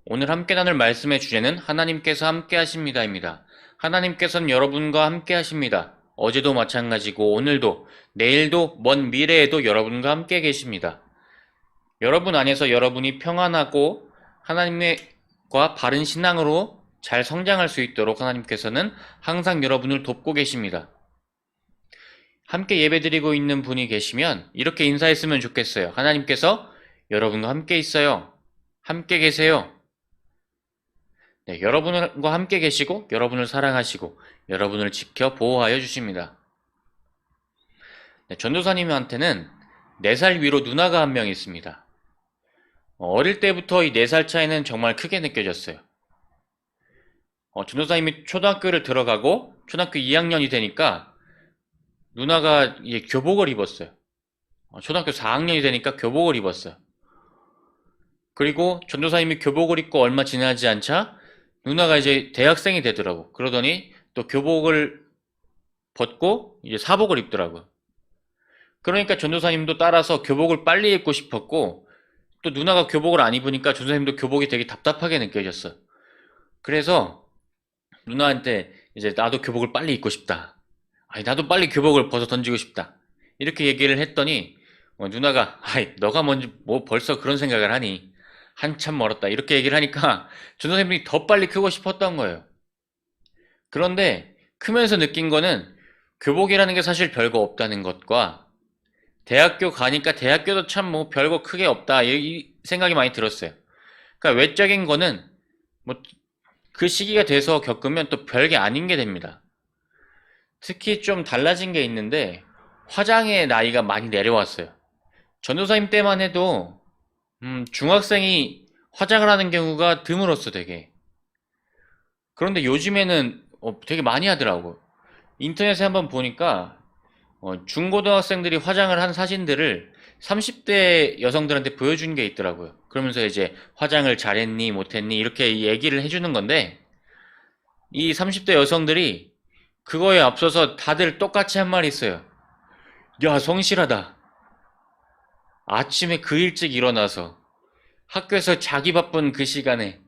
오늘 함께 나눌 말씀의 주제는 하나님께서 함께 하십니다입니다. 하나님께서는 여러분과 함께 하십니다. 어제도 마찬가지고 오늘도 내일도 먼 미래에도 여러분과 함께 계십니다. 여러분 안에서 여러분이 평안하고 하나님과 바른 신앙으로 잘 성장할 수 있도록 하나님께서는 항상 여러분을 돕고 계십니다. 함께 예배드리고 있는 분이 계시면 이렇게 인사했으면 좋겠어요. 하나님께서 여러분과 함께 있어요. 함께 계세요. 네, 여러분과 함께 계시고 여러분을 사랑하시고 여러분을 지켜 보호하여 주십니다. 네, 전도사님한테는 4살 위로 누나가 한 명 있습니다. 어릴 때부터 이 4살 차이는 정말 크게 느껴졌어요. 전도사님이 초등학교를 들어가고 초등학교 2학년이 되니까 누나가 교복을 입었어요. 초등학교 4학년이 되니까 교복을 입었어요. 그리고 전도사님이 교복을 입고 얼마 지나지 않자 누나가 이제 대학생이 되더라고. 그러더니 또 교복을 벗고 이제 사복을 입더라고. 그러니까 전도사님도 따라서 교복을 빨리 입고 싶었고, 또 누나가 교복을 안 입으니까 전도사님도 교복이 되게 답답하게 느껴졌어. 그래서 누나한테 이제 나도 교복을 빨리 입고 싶다. 아니 나도 빨리 교복을 벗어 던지고 싶다. 이렇게 얘기를 했더니 누나가 아이 너가 먼저 뭐 벌써 그런 생각을 하니 한참 멀었다. 이렇게 얘기를 하니까 전도사님이 더 빨리 크고 싶었던 거예요. 그런데 크면서 느낀 거는 교복이라는 게 사실 별거 없다는 것과 대학교 가니까 대학교도 참 뭐 별거 크게 없다 이 생각이 많이 들었어요. 그러니까 외적인 거는 뭐 그 시기가 돼서 겪으면 또 별게 아닌 게 됩니다. 특히 좀 달라진 게 있는데 화장의 나이가 많이 내려왔어요. 전도사님 때만 해도 중학생이 화장을 하는 경우가 드물었어 되게. 그런데 요즘에는 되게 많이 하더라고. 인터넷에 한번 보니까 중고등학생들이 화장을 한 사진들을 30대 여성들한테 보여준 게 있더라고요. 그러면서 이제 화장을 잘했니 못했니 이렇게 얘기를 해주는 건데 이 30대 여성들이 그거에 앞서서 다들 똑같이 한 말이 있어요. 야, 성실하다. 아침에 그 일찍 일어나서 학교에서 자기 바쁜 그 시간에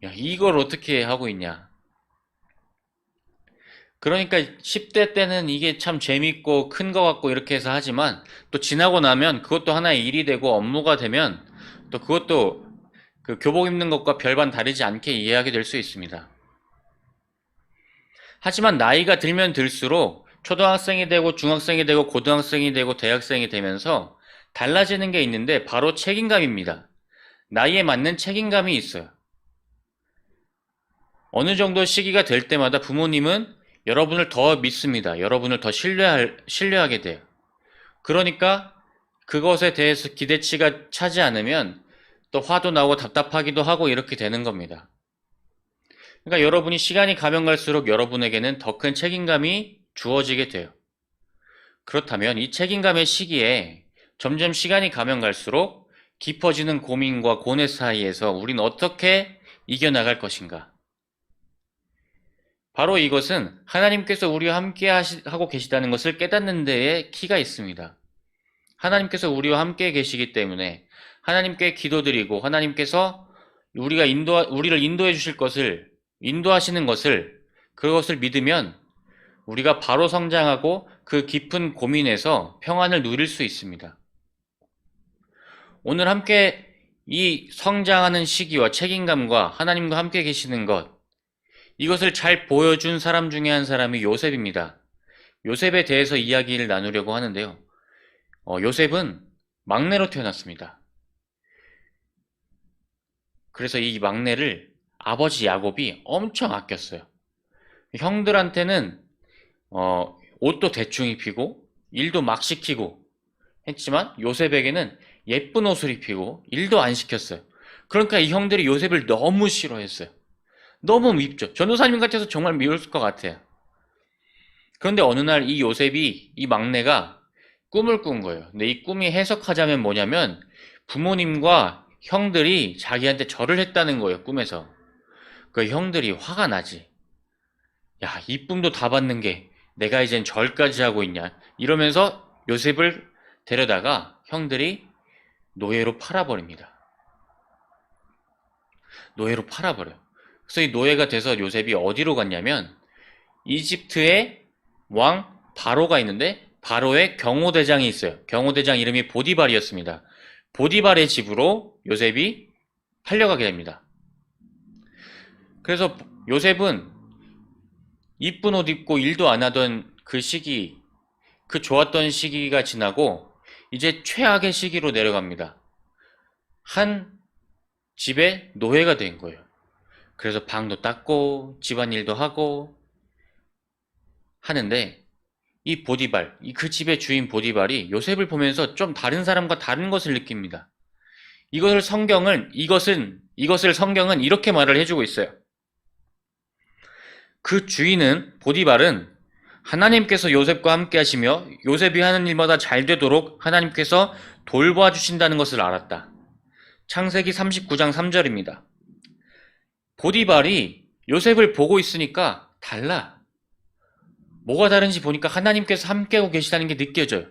야, 이걸 어떻게 하고 있냐. 그러니까 10대 때는 이게 참 재밌고 큰 거 같고 이렇게 해서 하지만 또 지나고 나면 그것도 하나의 일이 되고 업무가 되면 또 그것도 그 교복 입는 것과 별반 다르지 않게 이해하게 될 수 있습니다. 하지만 나이가 들면 들수록 초등학생이 되고 중학생이 되고 고등학생이 되고 대학생이 되면서 달라지는 게 있는데 바로 책임감입니다. 나이에 맞는 책임감이 있어요. 어느 정도 시기가 될 때마다 부모님은 여러분을 더 믿습니다. 여러분을 더 신뢰하게 돼요. 그러니까 그것에 대해서 기대치가 차지 않으면 또 화도 나고 답답하기도 하고 이렇게 되는 겁니다. 그러니까 여러분이 시간이 가면 갈수록 여러분에게는 더 큰 책임감이 주어지게 돼요. 그렇다면 이 책임감의 시기에 점점 시간이 가면 갈수록 깊어지는 고민과 고뇌 사이에서 우린 어떻게 이겨나갈 것인가? 바로 이것은 하나님께서 우리와 함께 하고 계시다는 것을 깨닫는 데에 키가 있습니다. 하나님께서 우리와 함께 계시기 때문에 하나님께 기도드리고 하나님께서 우리를 인도해 주실 것을, 인도하시는 것을, 그것을 믿으면 우리가 바로 성장하고 그 깊은 고민에서 평안을 누릴 수 있습니다. 오늘 함께 이 성장하는 시기와 책임감과 하나님과 함께 계시는 것, 이것을 잘 보여준 사람 중에 한 사람이 요셉입니다. 요셉에 대해서 이야기를 나누려고 하는데요. 요셉은 막내로 태어났습니다. 그래서 이 막내를 아버지 야곱이 엄청 아꼈어요. 형들한테는 옷도 대충 입히고 일도 막 시키고 했지만 요셉에게는 예쁜 옷을 입히고 일도 안 시켰어요. 그러니까 이 형들이 요셉을 너무 싫어했어요. 너무 밉죠. 전도사님 같아서 정말 미울 것 같아요. 그런데 어느 날 이 요셉이, 이 막내가 꿈을 꾼 거예요. 근데 이 꿈이 해석하자면 뭐냐면 부모님과 형들이 자기한테 절을 했다는 거예요, 꿈에서. 그 형들이 화가 나지. 야, 이쁨도 다 받는 게 내가 이젠 절까지 하고 있냐. 이러면서 요셉을 데려다가 형들이 노예로 팔아버립니다. 노예로 팔아버려요. 그래서 이 노예가 돼서 요셉이 어디로 갔냐면 이집트의 왕 바로가 있는데 바로의 경호대장이 있어요. 경호대장 이름이 보디발이었습니다. 보디발의 집으로 요셉이 팔려가게 됩니다. 그래서 요셉은 이쁜 옷 입고 일도 안 하던 그 시기, 그 좋았던 시기가 지나고 이제 최악의 시기로 내려갑니다. 한 집의 노예가 된 거예요. 그래서 방도 닦고 집안일도 하고 하는데 이 보디발, 그 집의 주인 보디발이 요셉을 보면서 좀 다른 사람과 다른 것을 느낍니다. 이것을 성경은 이렇게 말을 해주고 있어요. 그 주인은, 보디발은 하나님께서 요셉과 함께 하시며 요셉이 하는 일마다 잘 되도록 하나님께서 돌봐 주신다는 것을 알았다. 창세기 39장 3절입니다. 보디발이 요셉을 보고 있으니까 달라. 뭐가 다른지 보니까 하나님께서 함께하고 계시다는 게 느껴져요.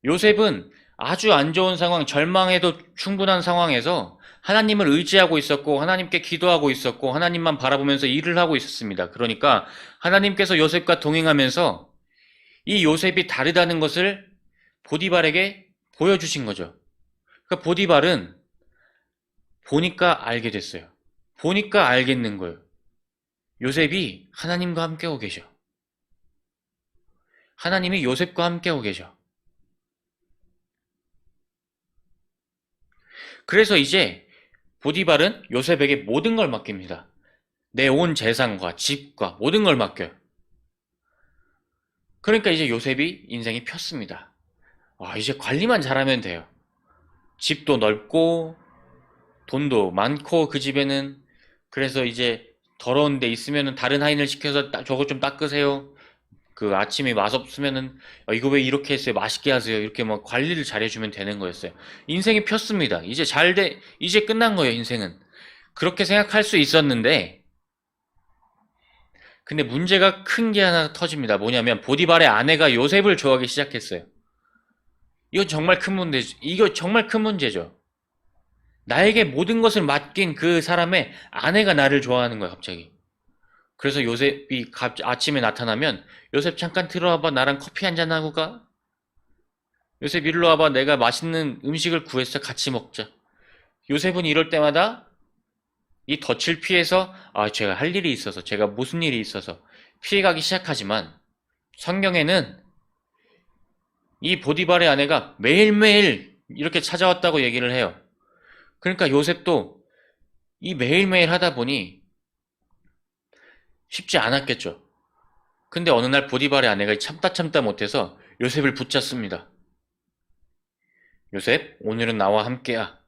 요셉은 아주 안 좋은 상황, 절망해도 충분한 상황에서 하나님을 의지하고 있었고 하나님께 기도하고 있었고 하나님만 바라보면서 일을 하고 있었습니다. 그러니까 하나님께서 요셉과 동행하면서 이 요셉이 다르다는 것을 보디발에게 보여주신 거죠. 그러니까 보디발은 보니까 알게 됐어요. 보니까 알겠는 거예요. 요셉이 하나님과 함께하고 계셔. 하나님이 요셉과 함께하고 계셔. 그래서 이제 보디발은 요셉에게 모든 걸 맡깁니다. 내 온 재산과 집과 모든 걸 맡겨요. 그러니까 이제 요셉이 인생이 폈습니다. 이제 관리만 잘하면 돼요. 집도 넓고 돈도 많고 그 집에는. 그래서 이제 더러운 데 있으면은 다른 하인을 시켜서 저거 좀 닦으세요. 그 아침에 맛없으면은 이거 왜 이렇게 했어요? 맛있게 하세요. 이렇게 막 관리를 잘해주면 되는 거였어요. 인생이 폈습니다. 이제 끝난 거예요, 인생은. 그렇게 생각할 수 있었는데, 근데 문제가 큰 게 하나 터집니다. 뭐냐면 보디발의 아내가 요셉을 좋아하기 시작했어요. 이거 정말 큰 문제죠. 나에게 모든 것을 맡긴 그 사람의 아내가 나를 좋아하는 거야, 갑자기. 그래서 요셉이 아침에 나타나면 요셉 잠깐 들어와봐. 나랑 커피 한잔 하고 가. 요셉 일로 와봐. 내가 맛있는 음식을 구했어. 같이 먹자. 요셉은 이럴 때마다 이 덫을 피해서 제가 할 일이 있어서 제가 무슨 일이 있어서 피해가기 시작하지만 성경에는 이 보디발의 아내가 매일매일 이렇게 찾아왔다고 얘기를 해요. 그러니까 요셉도 이 매일매일 하다 보니 쉽지 않았겠죠. 근데 어느 날 보디발의 아내가 참다 못해서 요셉을 붙잡습니다. 요셉, 오늘은 나와 함께야.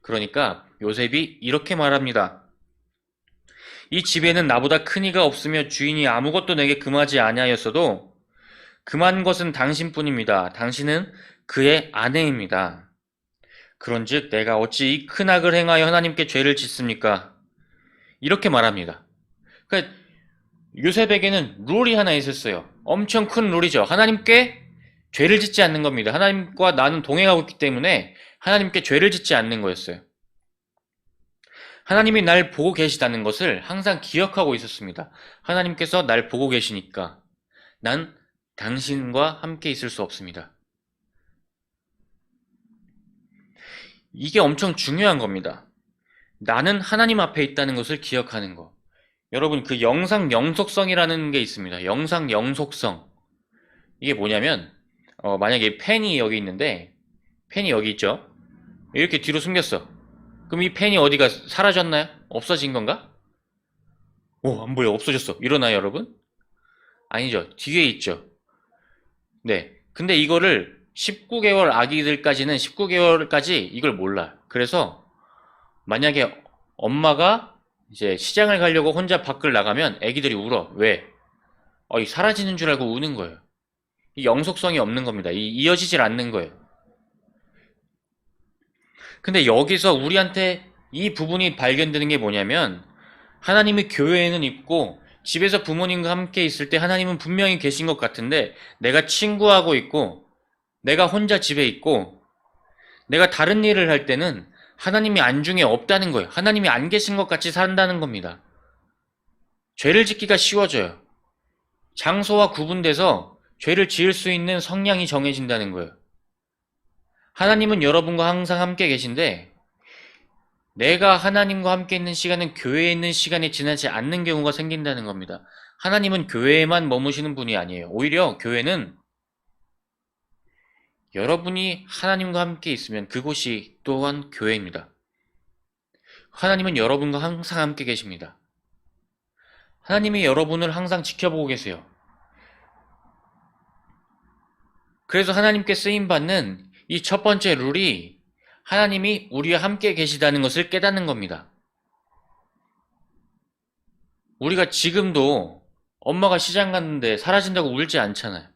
그러니까 요셉이 이렇게 말합니다. 이 집에는 나보다 큰 이가 없으며 주인이 아무것도 내게 금하지 아니하였어도 금한 것은 당신뿐입니다. 당신은 그의 아내입니다. 그런즉 내가 어찌 이 큰 악을 행하여 하나님께 죄를 짓습니까? 이렇게 말합니다. 그러니까 요셉에게는 룰이 하나 있었어요. 엄청 큰 룰이죠. 하나님께 죄를 짓지 않는 겁니다. 하나님과 나는 동행하고 있기 때문에 하나님께 죄를 짓지 않는 거였어요. 하나님이 날 보고 계시다는 것을 항상 기억하고 있었습니다. 하나님께서 날 보고 계시니까 난 당신과 함께 있을 수 없습니다. 이게 엄청 중요한 겁니다. 나는 하나님 앞에 있다는 것을 기억하는 거. 여러분, 그 영상 영속성이라는 게 있습니다. 영상 영속성. 이게 뭐냐면 만약에 펜이 여기 있는데 펜이 여기 있죠. 이렇게 뒤로 숨겼어. 그럼 이 펜이 어디가 사라졌나요? 없어진 건가? 안 보여. 없어졌어. 일어나요, 여러분? 아니죠. 뒤에 있죠. 네. 근데 이거를 19개월 아기들까지는 19개월까지 이걸 몰라. 그래서 만약에 엄마가 이제 시장을 가려고 혼자 밖을 나가면 애기들이 울어. 왜? 사라지는 줄 알고 우는 거예요. 이 영속성이 없는 겁니다. 이어지질 않는 거예요. 근데 여기서 우리한테 이 부분이 발견되는 게 뭐냐면 하나님이 교회에는 있고 집에서 부모님과 함께 있을 때 하나님은 분명히 계신 것 같은데 내가 친구하고 있고 내가 혼자 집에 있고 내가 다른 일을 할 때는 하나님이 안중에 없다는 거예요. 하나님이 안 계신 것 같이 산다는 겁니다. 죄를 짓기가 쉬워져요. 장소와 구분돼서 죄를 지을 수 있는 성량이 정해진다는 거예요. 하나님은 여러분과 항상 함께 계신데 내가 하나님과 함께 있는 시간은 교회에 있는 시간이 지나지 않는 경우가 생긴다는 겁니다. 하나님은 교회에만 머무시는 분이 아니에요. 오히려 교회는 여러분이 하나님과 함께 있으면 그곳이 또한 교회입니다. 하나님은 여러분과 항상 함께 계십니다. 하나님이 여러분을 항상 지켜보고 계세요. 그래서 하나님께 쓰임받는 이 첫 번째 룰이 하나님이 우리와 함께 계시다는 것을 깨닫는 겁니다. 우리가 지금도 엄마가 시장 갔는데 사라진다고 울지 않잖아요.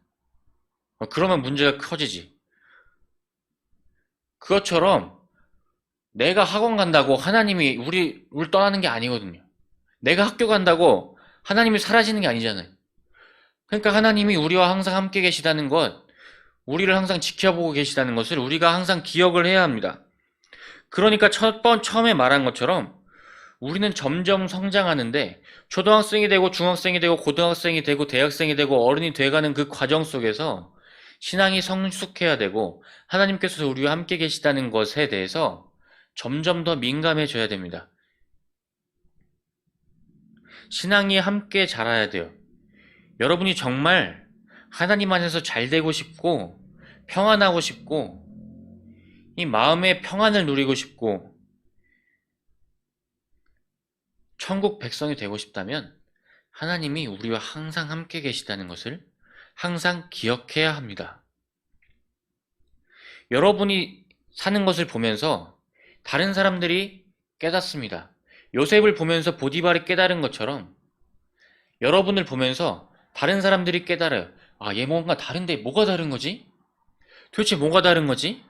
그러면 문제가 커지지. 그것처럼 내가 학원 간다고 하나님이 우리를 떠나는 게 아니거든요. 내가 학교 간다고 하나님이 사라지는 게 아니잖아요. 그러니까 하나님이 우리와 항상 함께 계시다는 것, 우리를 항상 지켜보고 계시다는 것을 우리가 항상 기억을 해야 합니다. 그러니까 처음에 말한 것처럼 우리는 점점 성장하는데 초등학생이 되고 중학생이 되고 고등학생이 되고 대학생이 되고 어른이 돼가는 그 과정 속에서 신앙이 성숙해야 되고 하나님께서 우리와 함께 계시다는 것에 대해서 점점 더 민감해져야 됩니다. 신앙이 함께 자라야 돼요. 여러분이 정말 하나님 안에서 잘 되고 싶고 평안하고 싶고 이 마음의 평안을 누리고 싶고 천국 백성이 되고 싶다면 하나님이 우리와 항상 함께 계시다는 것을 항상 기억해야 합니다. 여러분이 사는 것을 보면서 다른 사람들이 깨닫습니다. 요셉을 보면서 보디발이 깨달은 것처럼 여러분을 보면서 다른 사람들이 깨달아요. 아, 얘 뭔가 다른데 뭐가 다른 거지? 도대체 뭐가 다른 거지?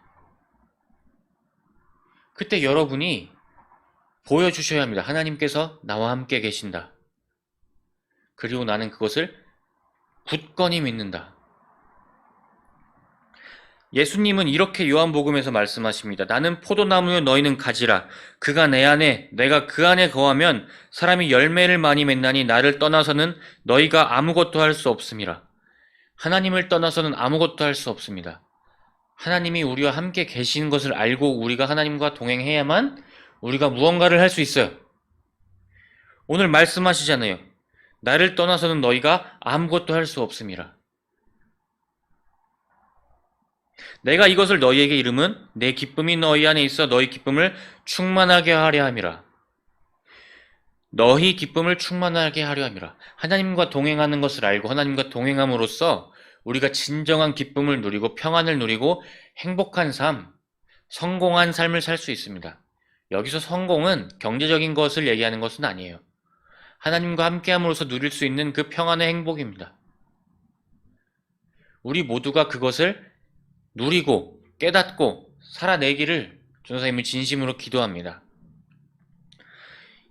그때 여러분이 보여주셔야 합니다. 하나님께서 나와 함께 계신다. 그리고 나는 그것을 굳건히 믿는다. 예수님은 이렇게 요한복음에서 말씀하십니다. 나는 포도나무요 너희는 가지라. 그가 내 안에 내가 그 안에 거하면 사람이 열매를 많이 맺나니 나를 떠나서는 너희가 아무것도 할 수 없음이라. 하나님을 떠나서는 아무것도 할 수 없습니다. 하나님이 우리와 함께 계시는 것을 알고 우리가 하나님과 동행해야만 우리가 무언가를 할 수 있어요. 오늘 말씀하시잖아요. 나를 떠나서는 너희가 아무것도 할 수 없음이라. 내가 이것을 너희에게 이름은 내 기쁨이 너희 안에 있어 너희 기쁨을 충만하게 하려 함이라. 너희 기쁨을 충만하게 하려 함이라. 하나님과 동행하는 것을 알고 하나님과 동행함으로써 우리가 진정한 기쁨을 누리고 평안을 누리고 행복한 삶, 성공한 삶을 살 수 있습니다. 여기서 성공은 경제적인 것을 얘기하는 것은 아니에요. 하나님과 함께함으로써 누릴 수 있는 그 평안의 행복입니다. 우리 모두가 그것을 누리고 깨닫고 살아내기를 전도사님이 진심으로 기도합니다.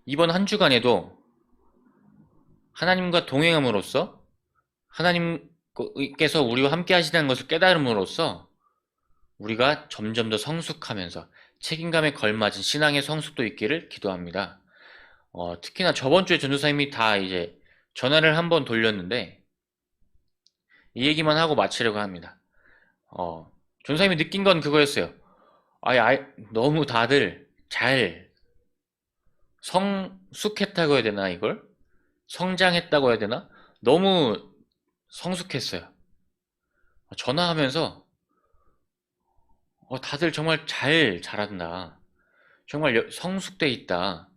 이번 한 주간에도 하나님과 동행함으로써 하나님께서 우리와 함께 하시다는 것을 깨달음으로써 우리가 점점 더 성숙하면서 책임감에 걸맞은 신앙의 성숙도 있기를 기도합니다. 특히나 저번 주에 전도사님이 다 이제 전화를 한번 돌렸는데 이 얘기만 하고 마치려고 합니다. 전도사님이 느낀 건 그거였어요. 너무 다들 잘 성숙했다고 해야 되나 이걸? 성장했다고 해야 되나? 너무 성숙했어요. 전화하면서 다들 정말 잘 자란다. 정말 성숙돼 있다.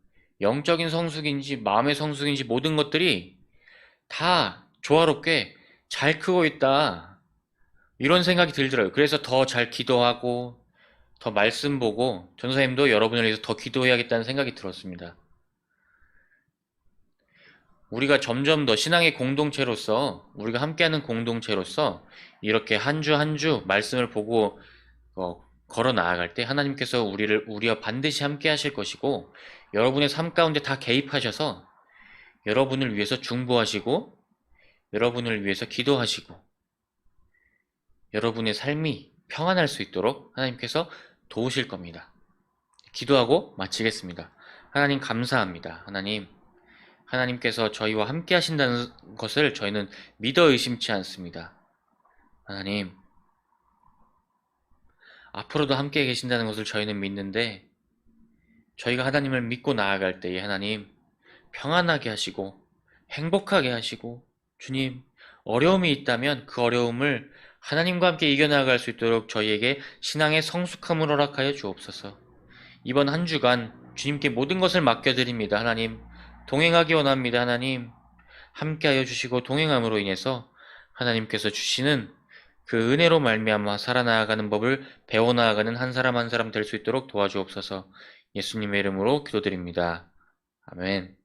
영적인 성숙인지 마음의 성숙인지 모든 것들이 다 조화롭게 잘 크고 있다. 이런 생각이 들더라고요. 그래서 더 잘 기도하고 더 말씀 보고 전도사님도 여러분을 위해서 더 기도해야겠다는 생각이 들었습니다. 우리가 점점 더 신앙의 공동체로서 우리가 함께하는 공동체로서 이렇게 한 주 한 주 말씀을 보고 걸어 나아갈 때 하나님께서 우리와 반드시 함께 하실 것이고 여러분의 삶 가운데 다 개입하셔서 여러분을 위해서 중보하시고 여러분을 위해서 기도하시고 여러분의 삶이 평안할 수 있도록 하나님께서 도우실 겁니다. 기도하고 마치겠습니다. 하나님 감사합니다. 하나님께서 저희와 함께 하신다는 것을 저희는 믿어 의심치 않습니다. 하나님, 앞으로도 함께 계신다는 것을 저희는 믿는데 저희가 하나님을 믿고 나아갈 때에 하나님 평안하게 하시고 행복하게 하시고 주님 어려움이 있다면 그 어려움을 하나님과 함께 이겨나갈 수 있도록 저희에게 신앙의 성숙함을 허락하여 주옵소서. 이번 한 주간 주님께 모든 것을 맡겨드립니다. 하나님 동행하기 원합니다. 하나님 함께하여 주시고 동행함으로 인해서 하나님께서 주시는 그 은혜로 말미암아 살아나가는 법을 배워나가는 한 사람 한 사람 될 수 있도록 도와주옵소서. 예수님의 이름으로 기도드립니다. 아멘.